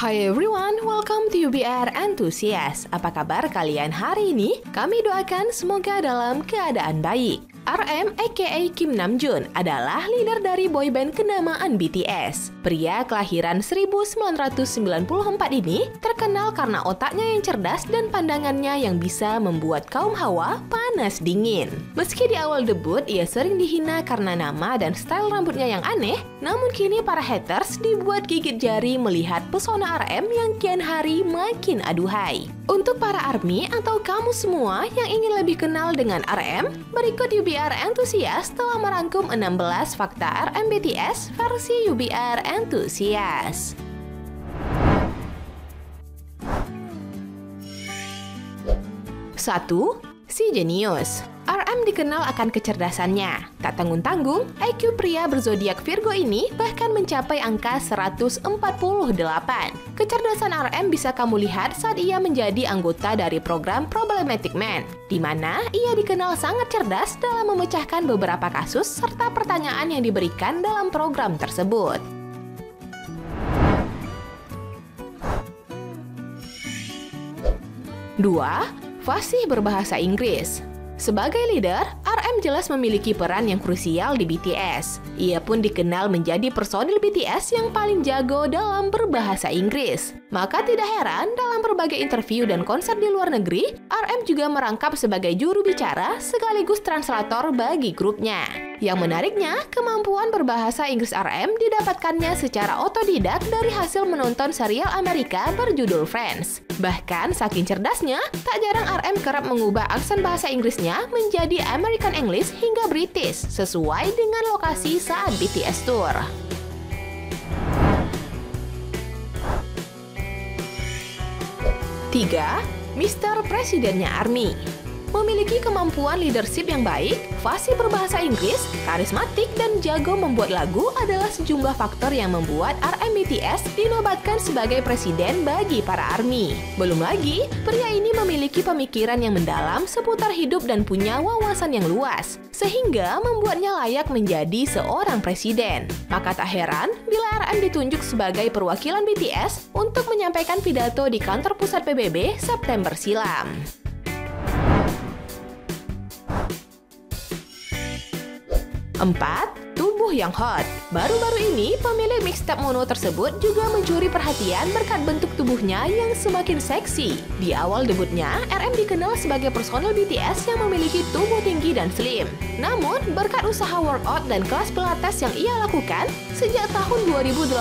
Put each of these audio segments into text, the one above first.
Hi everyone, welcome to UBR Enthusiast. Apa kabar kalian hari ini? Kami doakan semoga dalam keadaan baik. RM aka Kim Namjoon adalah leader dari boyband kenamaan BTS. Pria kelahiran 1994 ini terkenal karena otaknya yang cerdas dan pandangannya yang bisa membuat kaum hawa panas dingin. Meski di awal debut ia sering dihina karena nama dan style rambutnya yang aneh, namun kini para haters dibuat gigit jari melihat pesona RM yang kian hari makin aduhai. Untuk para ARMY atau kamu semua yang ingin lebih kenal dengan RM, berikut UBR Enthusiast telah merangkum 16 fakta RM BTS versi UBR Enthusiast. 1. Si jenius. RM dikenal akan kecerdasannya. Tak tanggung-tanggung, IQ pria berzodiak Virgo ini bahkan mencapai angka 148. Kecerdasan RM bisa kamu lihat saat ia menjadi anggota dari program Problematic Man, di mana ia dikenal sangat cerdas dalam memecahkan beberapa kasus serta pertanyaan yang diberikan dalam program tersebut. 2. Fasih berbahasa Inggris. Sebagai leader, RM jelas memiliki peran yang krusial di BTS. Ia pun dikenal menjadi personil BTS yang paling jago dalam berbahasa Inggris. Maka tidak heran dalam berbagai interview dan konser di luar negeri, RM juga merangkap sebagai juru bicara sekaligus translator bagi grupnya. Yang menariknya, kemampuan berbahasa Inggris RM didapatkannya secara otodidak dari hasil menonton serial Amerika berjudul Friends. Bahkan saking cerdasnya, tak jarang RM kerap mengubah aksen bahasa Inggrisnya menjadi American English hingga British sesuai dengan lokasi saat BTS tour. 3. Mr. Presidennya ARMY. Memiliki kemampuan leadership yang baik, fasih berbahasa Inggris, karismatik, dan jago membuat lagu adalah sejumlah faktor yang membuat RM BTS dinobatkan sebagai presiden bagi para ARMY. Belum lagi, pria ini memiliki pemikiran yang mendalam seputar hidup dan punya wawasan yang luas, sehingga membuatnya layak menjadi seorang presiden. Maka tak heran bila RM ditunjuk sebagai perwakilan BTS untuk menyampaikan pidato di kantor pusat PBB September silam. 4. Tubuh yang hot. Baru-baru ini, pemilik mixtape mono tersebut juga mencuri perhatian berkat bentuk tubuhnya yang semakin seksi. Di awal debutnya, RM dikenal sebagai personel BTS yang memiliki tubuh tinggi dan slim. Namun, berkat usaha workout dan kelas pilates yang ia lakukan, sejak tahun 2018,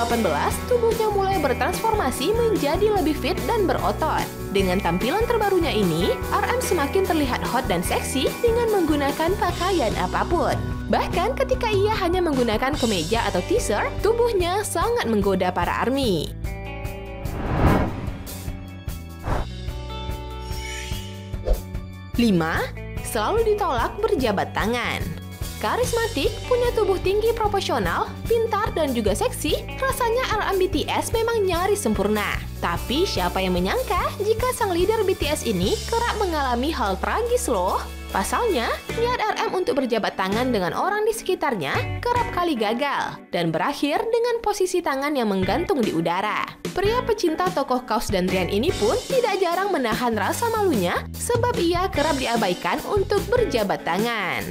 tubuhnya mulai bertransformasi menjadi lebih fit dan berotot. Dengan tampilan terbarunya ini, RM semakin terlihat hot dan seksi dengan menggunakan pakaian apapun. Bahkan ketika ia hanya menggunakan kemeja atau t-shirt, tubuhnya sangat menggoda para ARMY. 5. Selalu ditolak berjabat tangan. Karismatik, punya tubuh tinggi proporsional, pintar, dan juga seksi, rasanya RM BTS memang nyaris sempurna. Tapi siapa yang menyangka jika sang leader BTS ini kerap mengalami hal tragis loh? Pasalnya, niat RM untuk berjabat tangan dengan orang di sekitarnya kerap kali gagal dan berakhir dengan posisi tangan yang menggantung di udara. Pria pecinta tokoh kaos dan Rian ini pun tidak jarang menahan rasa malunya sebab ia kerap diabaikan untuk berjabat tangan.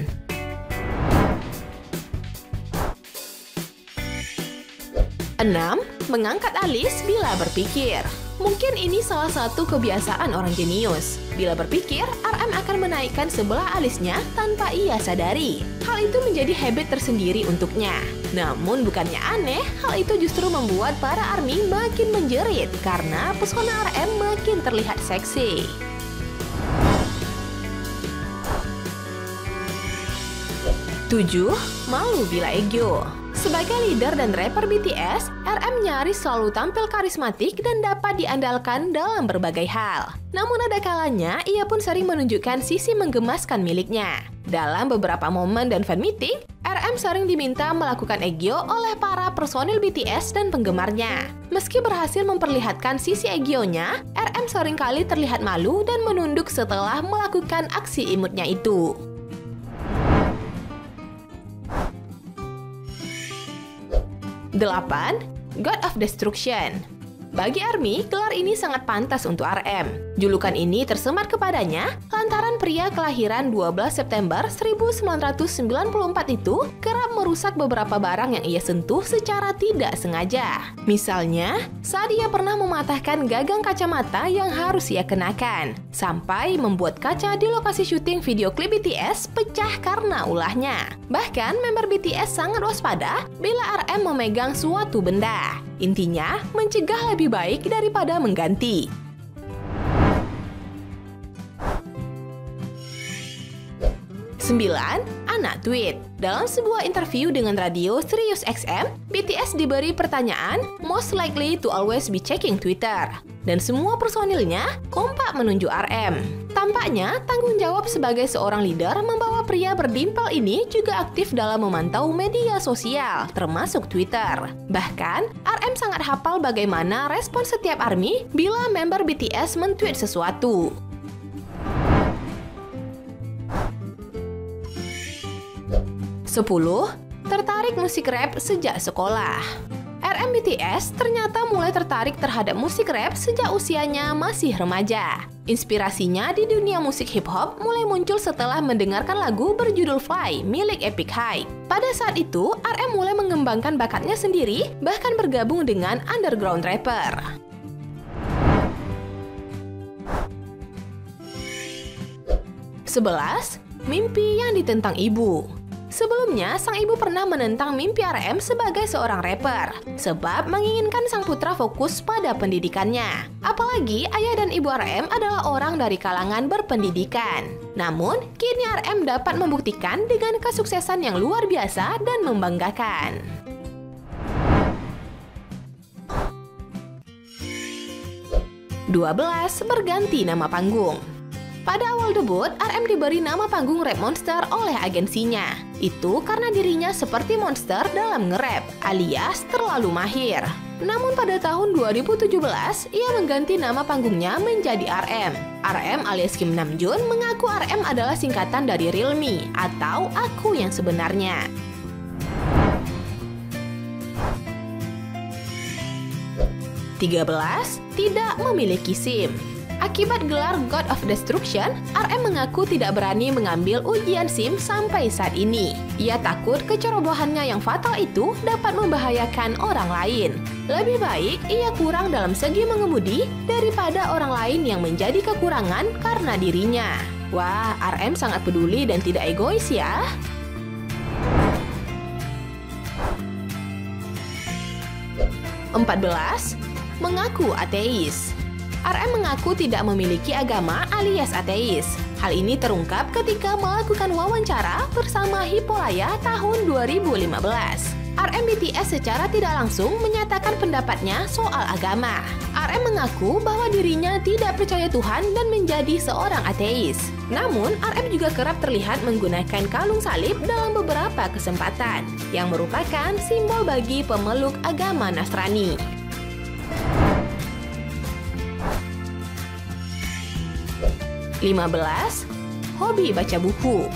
6. Mengangkat alis bila berpikir. Mungkin ini salah satu kebiasaan orang jenius. Bila berpikir, RM akan menaikkan sebelah alisnya tanpa ia sadari. Hal itu menjadi habit tersendiri untuknya. Namun bukannya aneh, hal itu justru membuat para ARMY makin menjerit karena pesona RM makin terlihat seksi. 7. Malu bila ego. Sebagai leader dan rapper BTS, RM nyaris selalu tampil karismatik dan dapat diandalkan dalam berbagai hal. Namun ada kalanya, ia pun sering menunjukkan sisi menggemaskan miliknya. Dalam beberapa momen dan fan meeting, RM sering diminta melakukan egyo oleh para personil BTS dan penggemarnya. Meski berhasil memperlihatkan sisi egyonya, RM seringkali terlihat malu dan menunduk setelah melakukan aksi imutnya itu. 8. God of Destruction. Bagi ARMY, gelar ini sangat pantas untuk RM. Julukan ini tersemat kepadanya lantaran pria kelahiran 12 September 1994 itu kerap merusak beberapa barang yang ia sentuh secara tidak sengaja. Misalnya, saat ia pernah mematahkan gagang kacamata yang harus ia kenakan, sampai membuat kaca di lokasi syuting video klip BTS pecah karena ulahnya. Bahkan, member BTS sangat waspada bila RM memegang suatu benda. Intinya, mencegah lebih baik daripada mengganti. 9. Anak tweet. Dalam sebuah interview dengan radio Sirius XM, BTS diberi pertanyaan most likely to always be checking Twitter. Dan semua personilnya kompak menunjuk RM. Tampaknya tanggung jawab sebagai seorang leader membawa pria berdimpel ini juga aktif dalam memantau media sosial, termasuk Twitter. Bahkan, RM sangat hafal bagaimana respon setiap ARMY bila member BTS men-tweet sesuatu. 10. Tertarik musik rap sejak sekolah. RM BTS ternyata mulai tertarik terhadap musik rap sejak usianya masih remaja. Inspirasinya di dunia musik hip-hop mulai muncul setelah mendengarkan lagu berjudul Fly milik Epic High. Pada saat itu, RM mulai mengembangkan bakatnya sendiri, bahkan bergabung dengan underground rapper. 11. Mimpi yang ditentang ibu. Sebelumnya, sang ibu pernah menentang mimpi RM sebagai seorang rapper, sebab menginginkan sang putra fokus pada pendidikannya. Apalagi ayah dan ibu RM adalah orang dari kalangan berpendidikan. Namun, kini RM dapat membuktikan dengan kesuksesan yang luar biasa dan membanggakan. 12. Berganti nama panggung. Pada awal debut, RM diberi nama panggung Rap Monster oleh agensinya. Itu karena dirinya seperti monster dalam nge-rap, alias terlalu mahir. Namun pada tahun 2017, ia mengganti nama panggungnya menjadi RM. RM alias Kim Namjoon mengaku RM adalah singkatan dari Real Me atau aku yang sebenarnya. 13. Tidak memiliki SIM. Akibat gelar God of Destruction, RM mengaku tidak berani mengambil ujian SIM sampai saat ini. Ia takut kecerobohannya yang fatal itu dapat membahayakan orang lain. Lebih baik ia kurang dalam segi mengemudi daripada orang lain yang menjadi kekurangan karena dirinya. Wah, RM sangat peduli dan tidak egois ya. 14. Mengaku ateis. RM mengaku tidak memiliki agama alias ateis. Hal ini terungkap ketika melakukan wawancara bersama Hippolyta tahun 2015. RM BTS secara tidak langsung menyatakan pendapatnya soal agama. RM mengaku bahwa dirinya tidak percaya Tuhan dan menjadi seorang ateis. Namun, RM juga kerap terlihat menggunakan kalung salib dalam beberapa kesempatan, yang merupakan simbol bagi pemeluk agama Nasrani. 15. Hobi baca buku.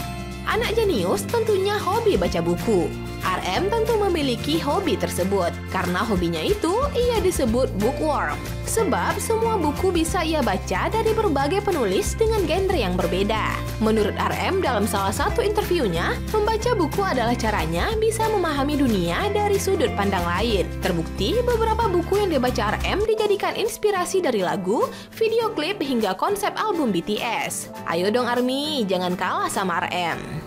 Anak jenius tentunya hobi baca buku. RM tentu memiliki hobi tersebut. Karena hobinya itu, ia disebut bookworm. Sebab semua buku bisa ia baca dari berbagai penulis dengan genre yang berbeda. Menurut RM dalam salah satu interviewnya, membaca buku adalah caranya bisa memahami dunia dari sudut pandang lain. Terbukti beberapa buku yang dibaca RM dijadikan inspirasi dari lagu, video klip hingga konsep album BTS. Ayo dong ARMY, jangan kalah sama RM.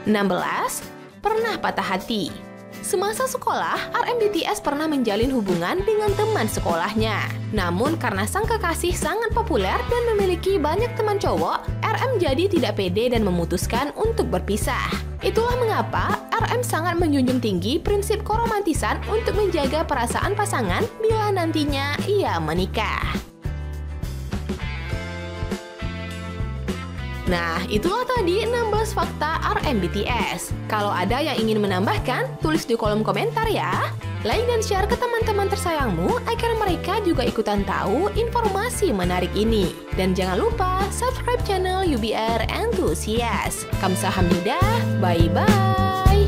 16. Pernah patah hati. Semasa sekolah, RM BTS pernah menjalin hubungan dengan teman sekolahnya. Namun karena sang kekasih sangat populer dan memiliki banyak teman cowok, RM jadi tidak pede dan memutuskan untuk berpisah. Itulah mengapa RM sangat menjunjung tinggi prinsip keromantisan untuk menjaga perasaan pasangan bila nantinya ia menikah. Nah, itulah tadi 16 fakta RM BTS. Kalau ada yang ingin menambahkan, tulis di kolom komentar ya. Like dan share ke teman-teman tersayangmu agar mereka juga ikutan tahu informasi menarik ini. Dan jangan lupa subscribe channel UBR Enthusiast. Kamsahamnida, bye-bye!